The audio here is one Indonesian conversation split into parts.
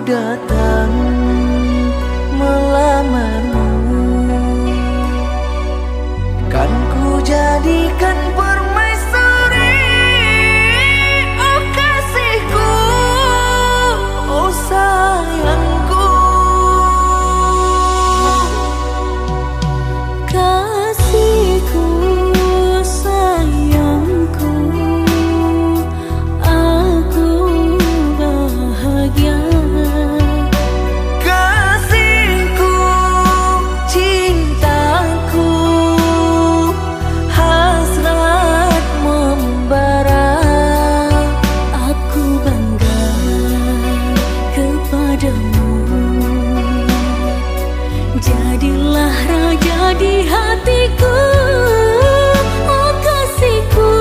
datang melamarmu, kan ku jadikan permaisuri. Oh kasihku, oh sayangku, kasihku, sayangku, aku bahagia. kasihku, cintaku, hasrat membara. Aku bangga kepadamu, jadilah raja di hatiku. Oh kasihku,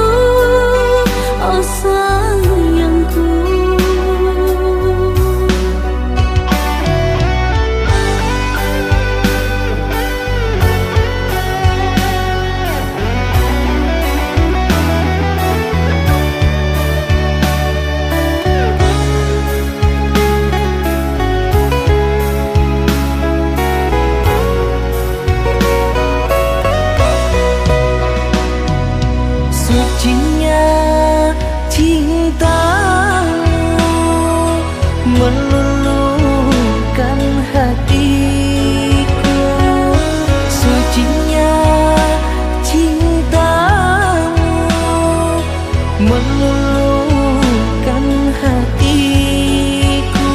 oh sayangku. Sucinya cintamu meluluhkan hatiku. Sucinya cintamu meluluhkan hatiku.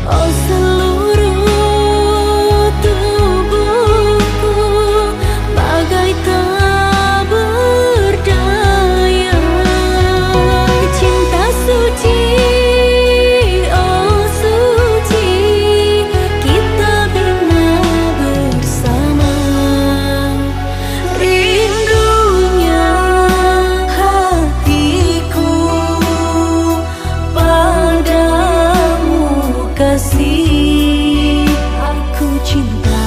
Oh seluruh tubuhku bagai tak berdaya. Cinta suci, oh suci, kita bina bersama. Rindunya hatiku padamu kasih. Aku cinta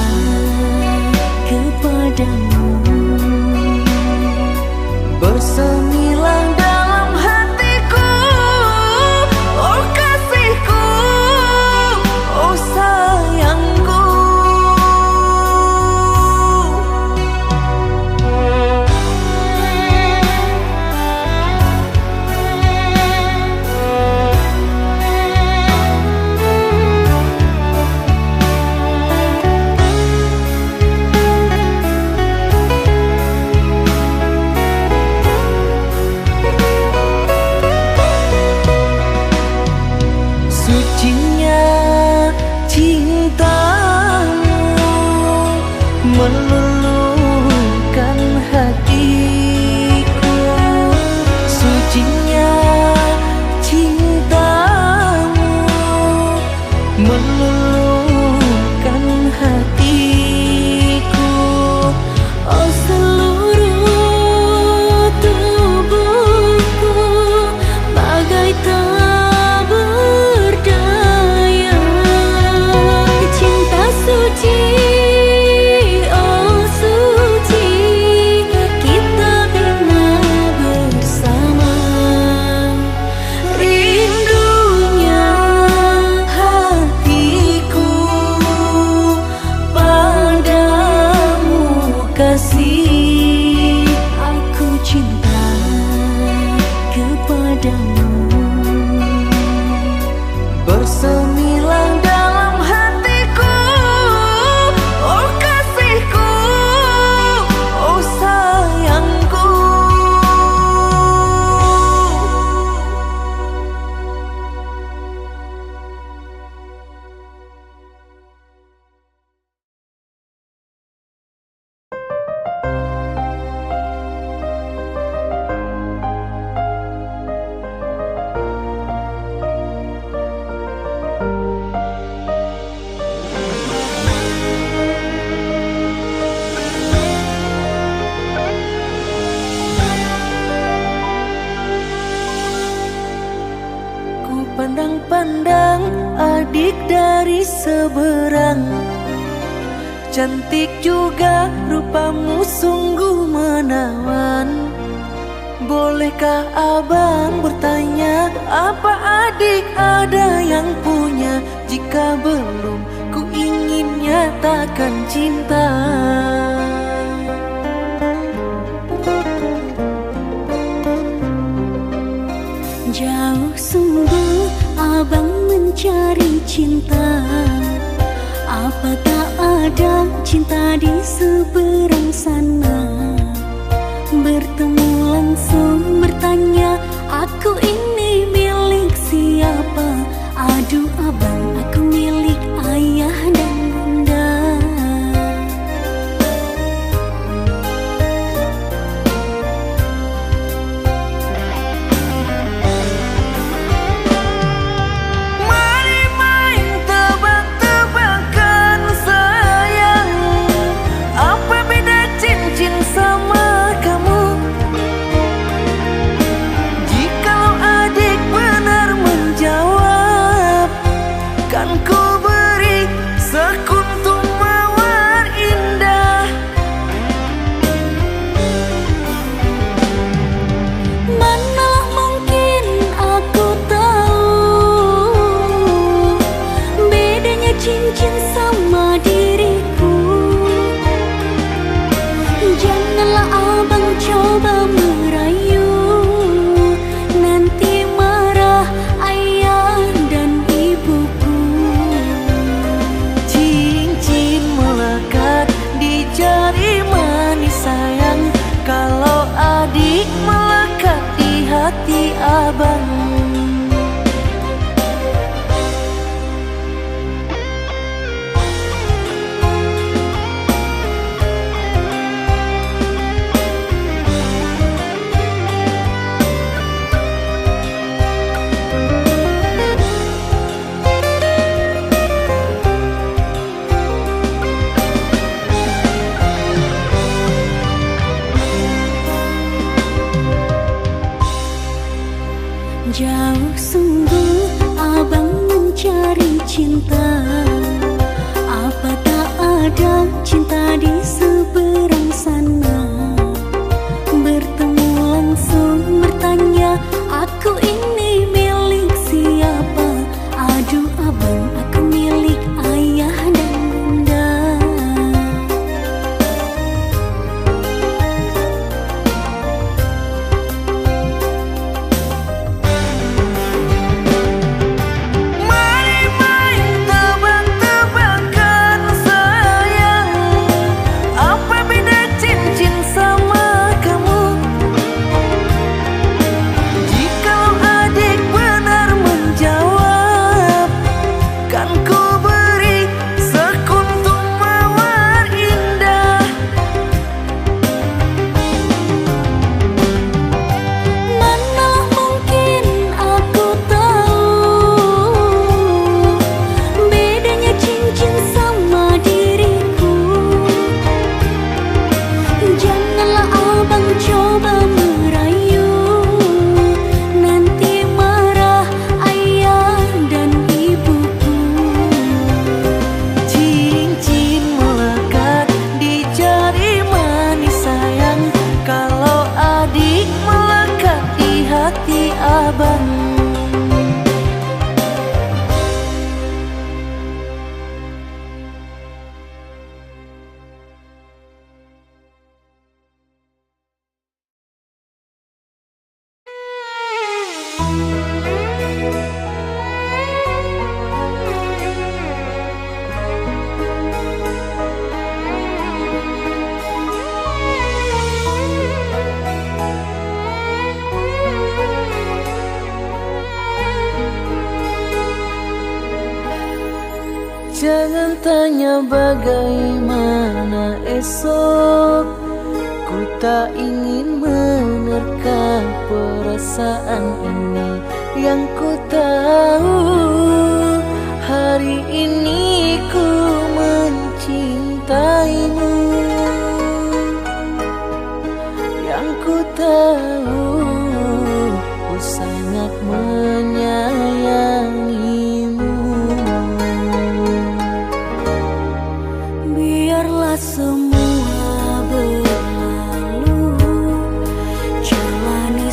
kepadamu, Bersemilang dalam hatiku. Oh kasihku, oh sayangku. Sucinya cintamu meluluhkan hatiku. Sucinya cintamu meluluhkan hatiku. oh seluruh tubuhku bagai tak berdaya. Cinta suci, oh suci, kita bina bersama. Rindunya hatiku padamu kasih. Aku cinta kepadamu, Bersemilang dalam hatiku. Oh kasihku, oh sayangku. Ku pandang-pandang adik dari seberang, cantik juga rupamu sungguh menawan. Bolehkah abang bertanya, apa adik ada yang punya? Jika belum, ku ingin nyatakan cinta. Jauh sungguh abang mencari cinta, apa tak ada cinta di seberang sana? Bertemu langsung bertanya, aku ini milik siapa? Aduh abang, aku milik ayah dan bunda. Mari main tebak-tebakan sayang, apa beda cincin sama kamu? Jikalau adik benar menjawab, kan ku beri sekuntum mawar indah. Manalah mungkin aku tahu bedanya cincin sama diriku. Janganlah abang coba merayu, nanti marah ayah dan ibuku. Cincin melekat di jari manis sayang, kalau adik melekat di hati abang. Jauh sungguh abang mencari cinta, apa tak ada cinta di seberang sana? Bertemu langsung bertanya, aku ini milik siapa? Aduh abang, aku milik ayah dan bunda. Mari main tebak-tebakan sayang, apa beda cincin sama kamu? Jikalau adik benar menjawab, kan ku beri sekuntum mawar indah. Manalah mungkin aku tahu bedanya cincin sama diriku. Janganlah abang coba merayu, nanti marah ayah dan ibuku. Cincin melekat di jari manis sayang, kalau adik melekat di hati abang. Jangan tanya bagaimana esok, ku tak ingin menerka perasaan ini. Yang ku tahu, hari ini ku mencintaimu. Yang ku tahu, ku sangat menyayangimu. Biarlah semua berlalu, jalani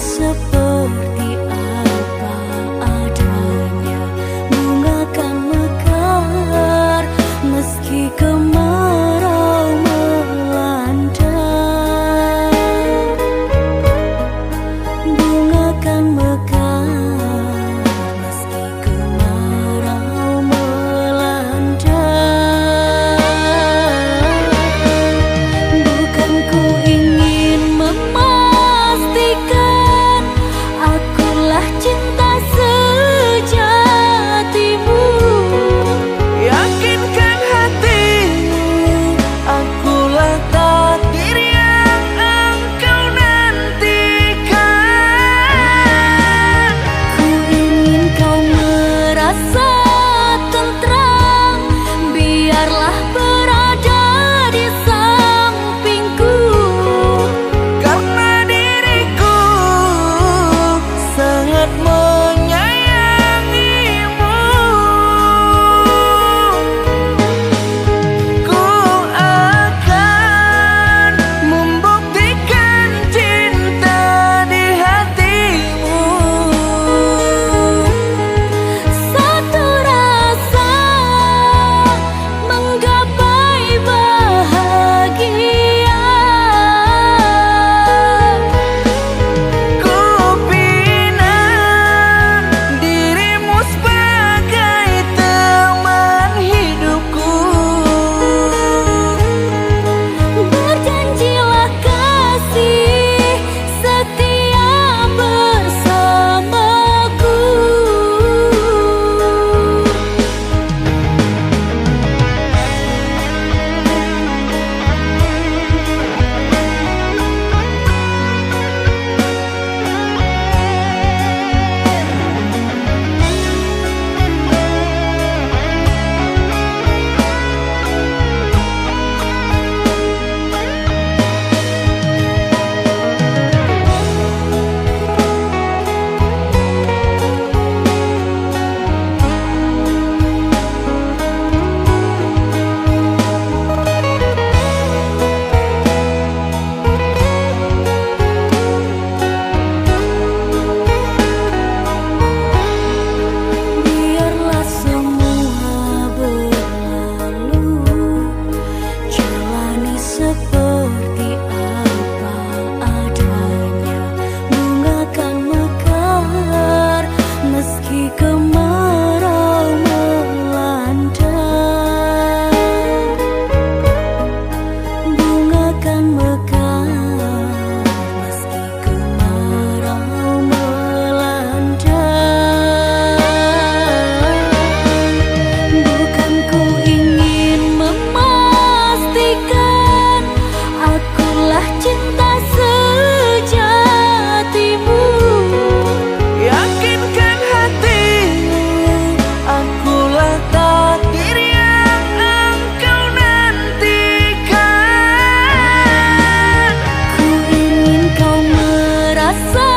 rasa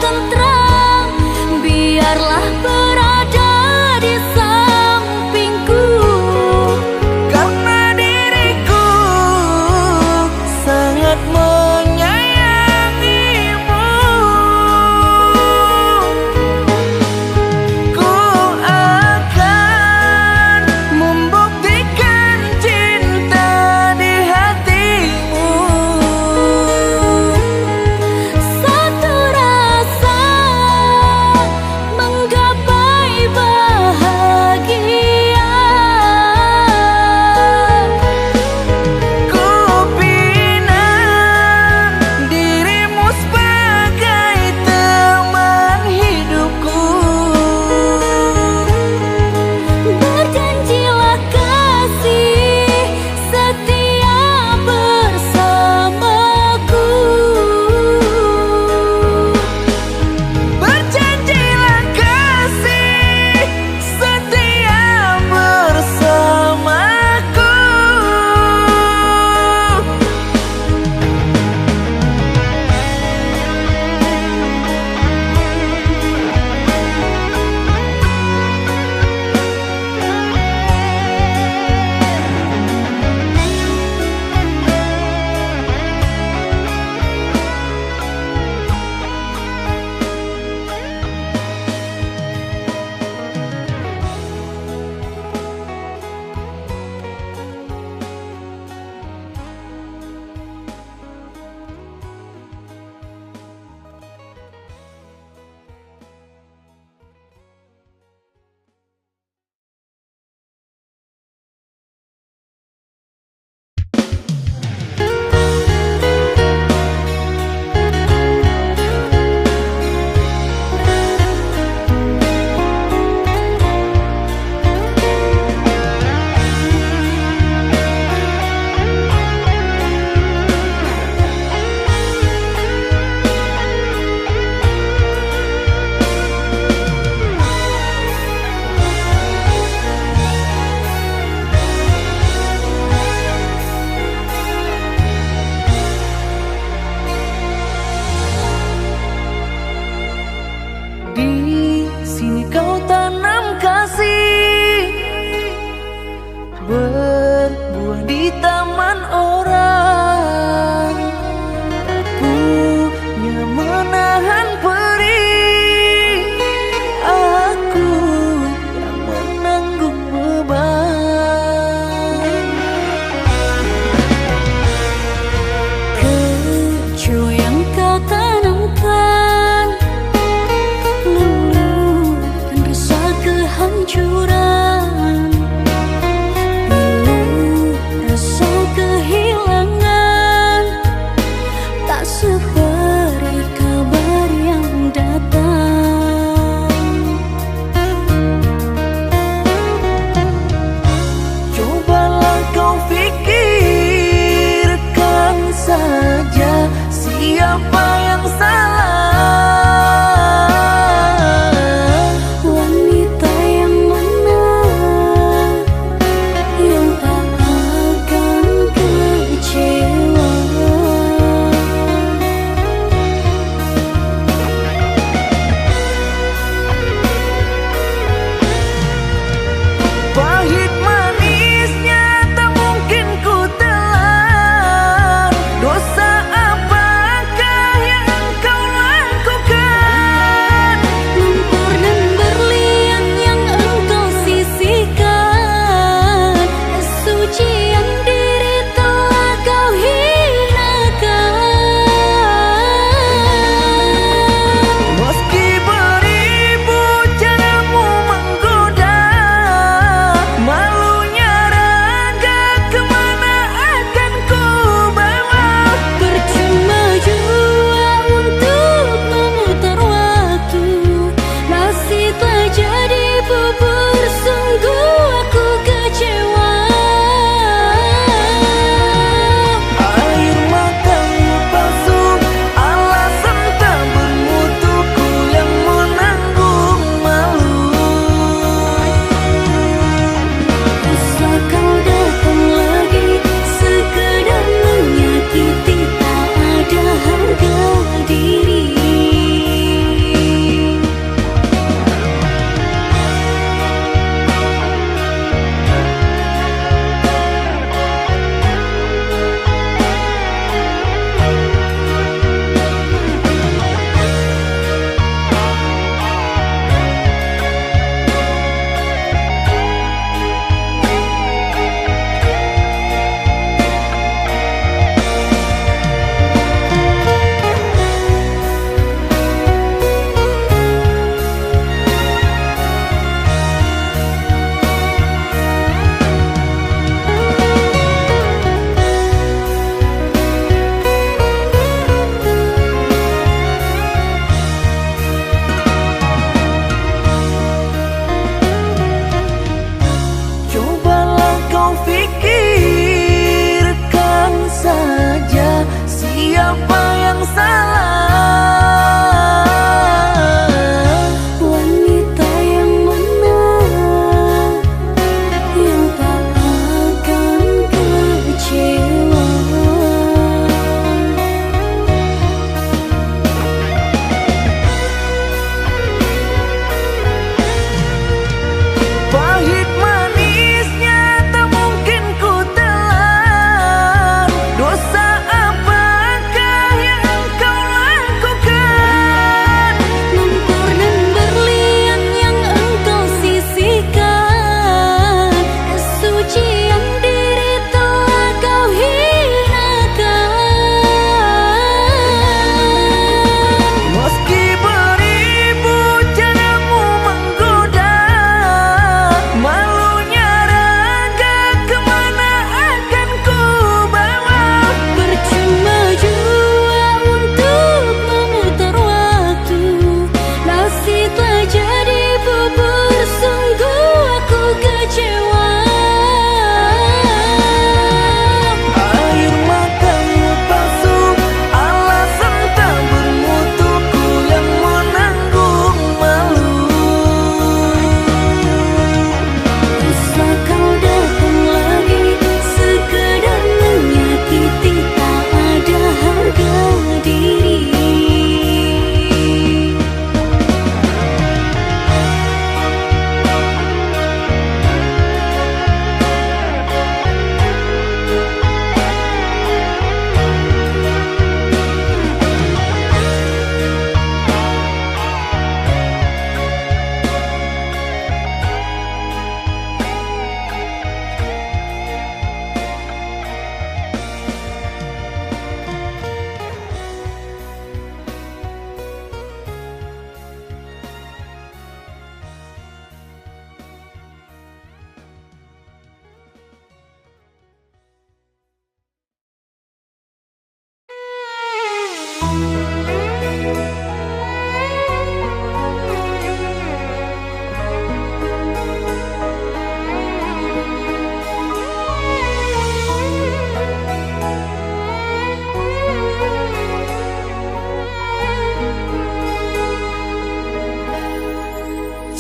tentram, biarlah berada di sampingku. Karena diriku sangat menyayangimu. Ku akan membuktikan cinta di hatimu. Satu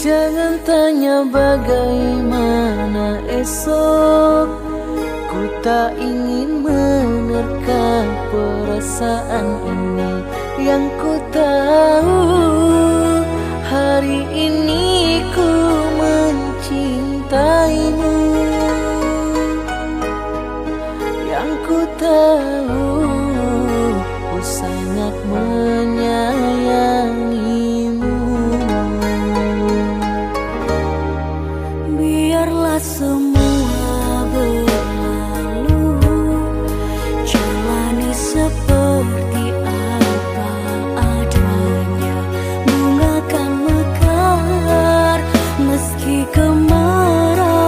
Jangan tanya bagaimana esok, ku tak ingin menerka perasaan ini. Yang ku tahu hari ini ku mencintaimu. Yang ku tahu ku sangat menyayangimu. Biarlah semua berlalu, jalani seperti apa adanya. Bunga kan mekar meski kemarau.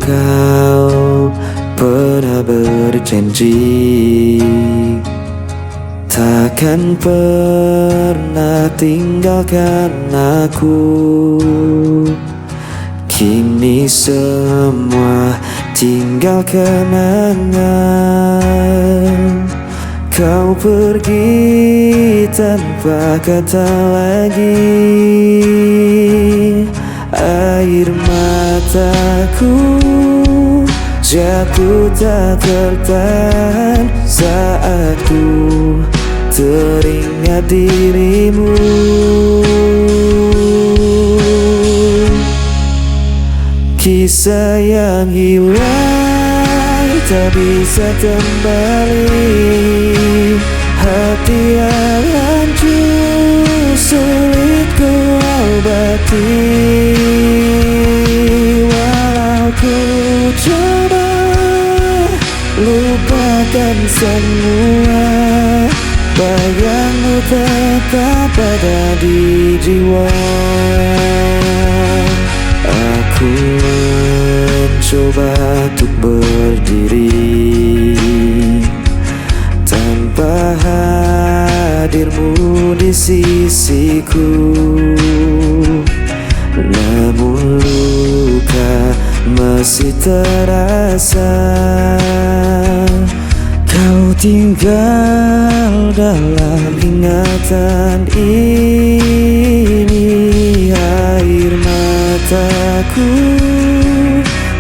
kau pernah berjanji takkan pernah tinggalkan aku. Kini semua tinggal kenangan. Kau pergi tanpa kata lagi. Air mataku jatuh tak tertahan saat ku teringat dirimu. Kisah yang hilang tak bisa kembali. Hati yang hancur sulit ku obati. Walau ku coba lupakan semua, bayangmu tetap ada di jiwa. Aku mencoba untuk berdiri tanpa hadirmu di sisiku, namun luka masih terasa. Kau tinggal dalam ingatan ini. Air mataku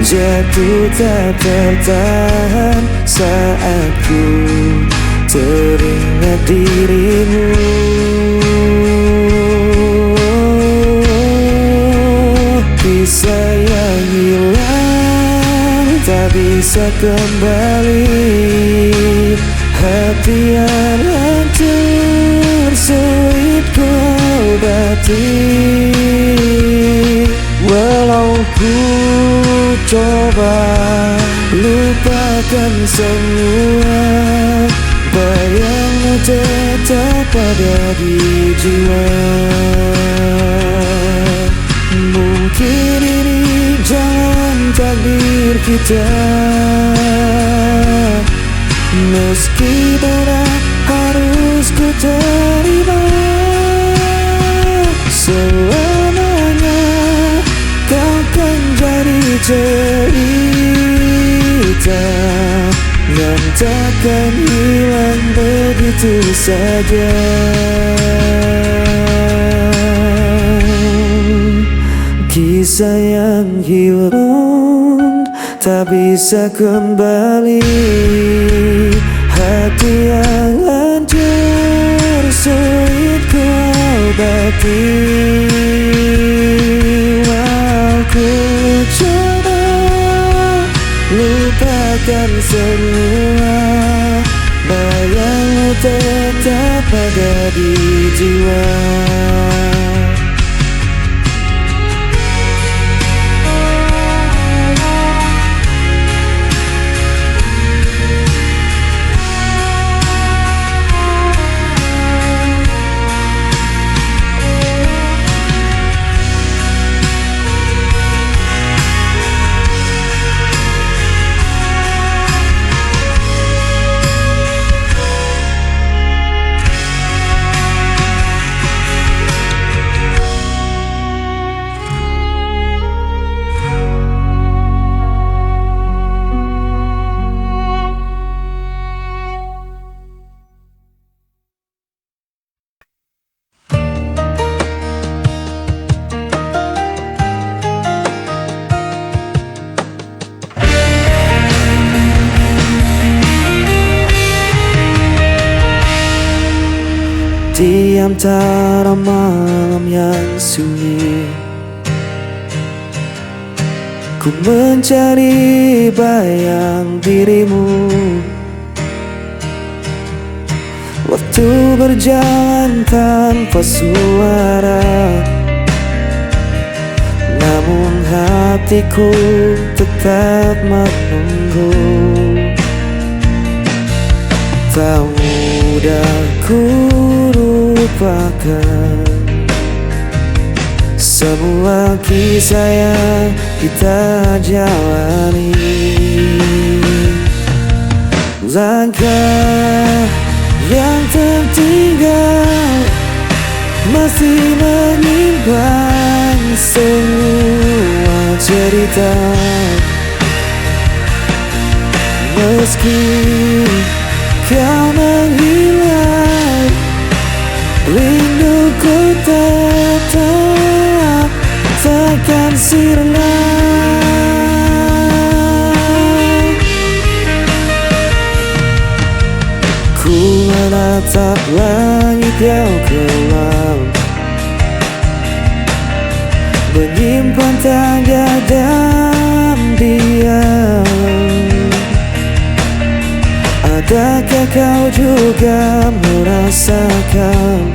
jatuh tak tertahan saat ku teringat dirimu. Kisah yang hilang tak bisa kembali. Hati yang hancur sulit ku obati. Walau ku coba lupakan semua, bayangmu tetap ada di jiwa. Mungkin ini jalan takdir kita, meski berat harus ku terima. Selamanya kau kan jadi cerita yang takkan hilang begitu saja. Kisah yang hilang tak bisa kembali. Hati yang hancur sulit ku obati. Aku coba lupakan semua, bayangmu tetap ada di jiwa. Di antara malam yang sunyi, ku mencari bayang dirimu. Waktu berjalan tanpa suara, namun hatiku tetap menunggu. Tak mudah ku lupakan semua kisah yang kita jalani. Langkah yang tertinggal masih menyimpan semua cerita. Meski kau menghilang, rinduku tetap takkan sirna. Ku menatap langit yang kelam, menyimpan tanda dan diam. Adakah kau juga merasakan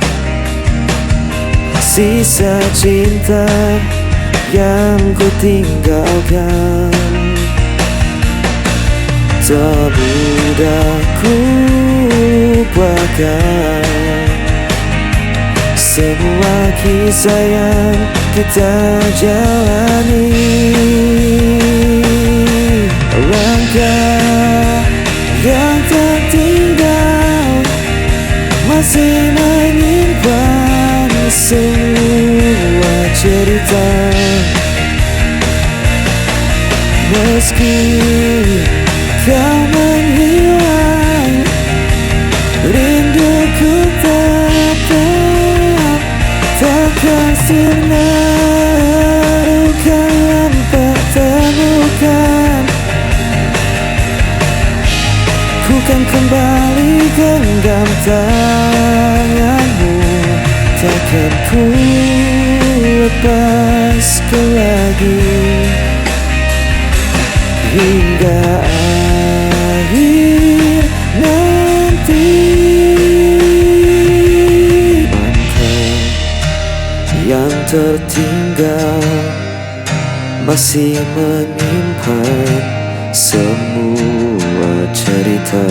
sisa cinta yang ku tinggalkan? Tak mudah ku lupakan semua kisah yang kita jalani. Langkah yang tertinggal masih menyimpan semua cerita. Meski kau menghilang, rinduku tetap takkan sirna. Luka yang tertemukan, ku kan kembali genggam tanganmu. Takkan ku lepaskan lagi hingga akhir nanti. Langkah yang tertinggal masih menyimpan semua cerita.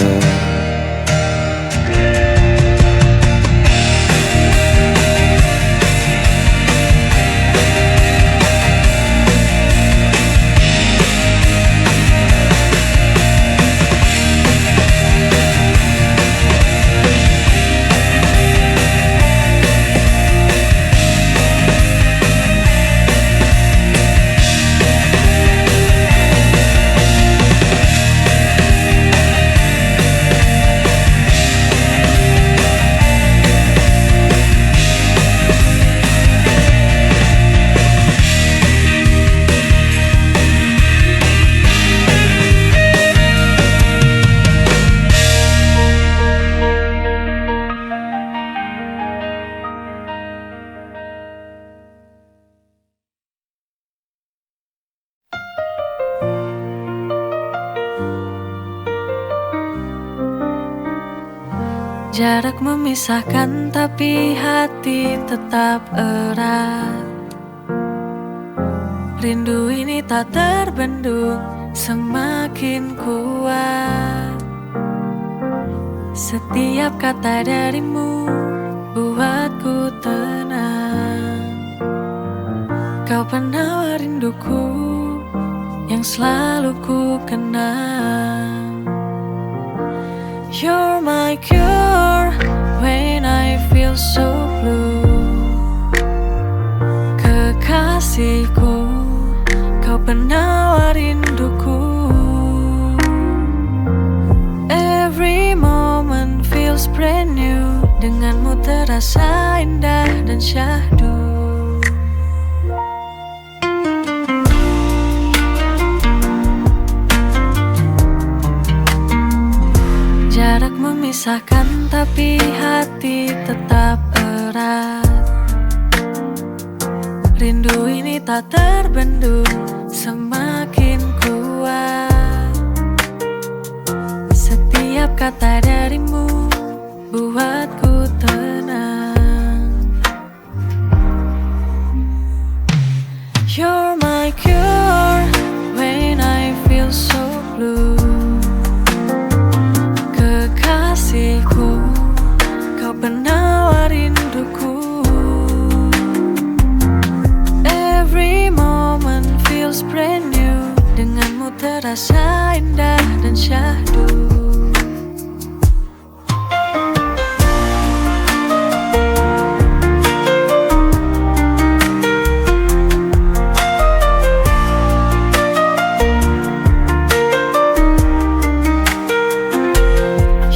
Jarak memisahkan tapi hati tetap erat. Rindu ini tak terbendung, semakin kuat. Setiap kata darimu buatku tenang. Kau penawar rinduku yang selalu ku kenang. You're my cure when I feel so blue. Kekasihku, kau penawar rinduku. Every moment feels brand new. Denganmu terasa indah dan syahdu. Jarak memisahkan tapi hati tetap erat. Rindu ini tak terbendung, semakin kuat. Setiap kata darimu buatku tenang. You're my cure when I feel so blue. Kekasihku, kau penawar rinduku. terasa indah dan syahdu.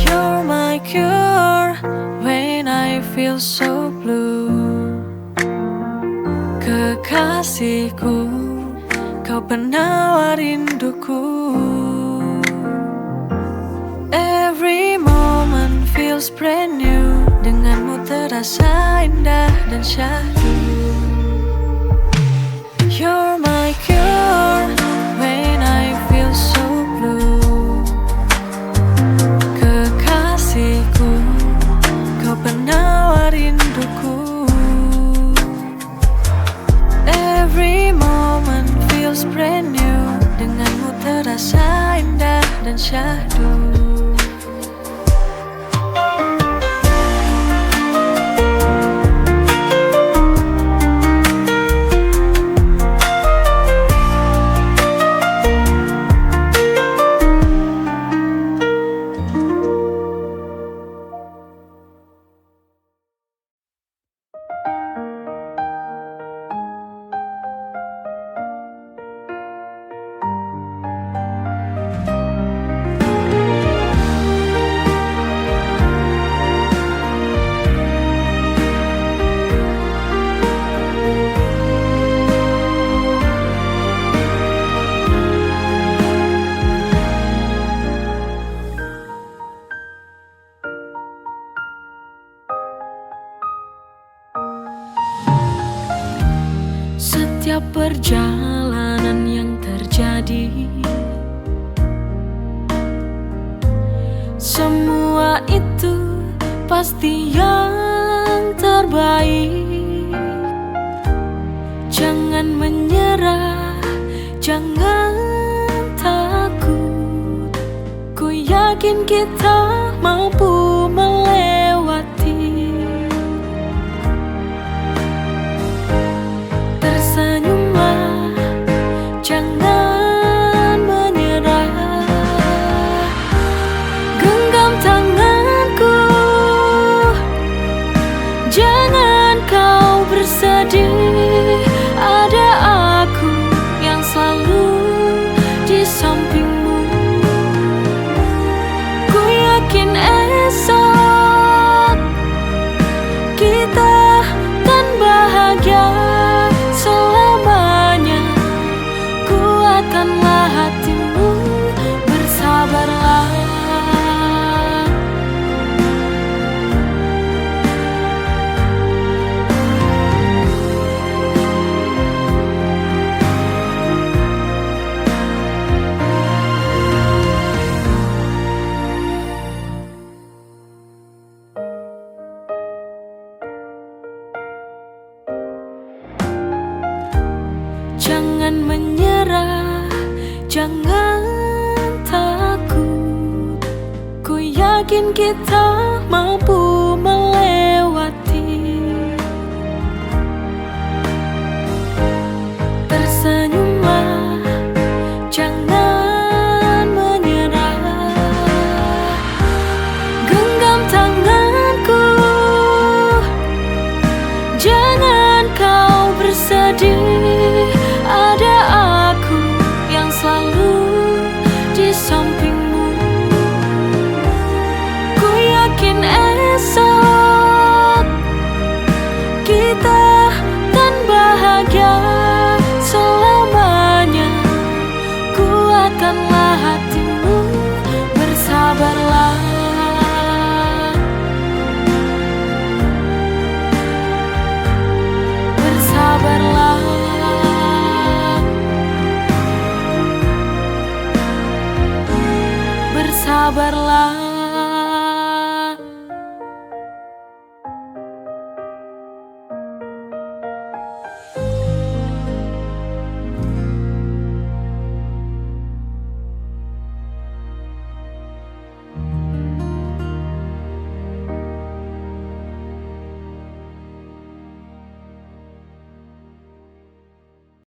You're my cure when I feel so blue. Kekasihku, kau penawar rinduku. Every moment feels brand new. Denganmu terasa indah dan syahdu. You're my cure when I feel so blue. Kekasihku, kau penawar rinduku. Every moment feels brand new. Denganmu terasa indah dan syahdu. Setiap perjalanan yang terjadi, semua itu pasti yang terbaik. Jangan menyerah, jangan takut. Ku yakin kita mampu melewati. Tersenyumlah, jangan menyerah. Genggam tanganku, jangan kau bersedih. Ada aku yang selalu di sampingmu. Ku yakin esok kita kan bahagia selamanya. Kuatkanlah hatimu, bersabarlah. Jangan menyerah, jangan takut. Ku yakin kita mampu melewati. Tersenyumlah, jangan menyerah. Genggam tanganku, jangan kau bersedih. Ada aku yang selalu di sampingmu. Ku yakin esok kita kan bahagia selamanya. Kuatkanlah hatimu, bersabarlah. Bersabarlah. Bersabarlah.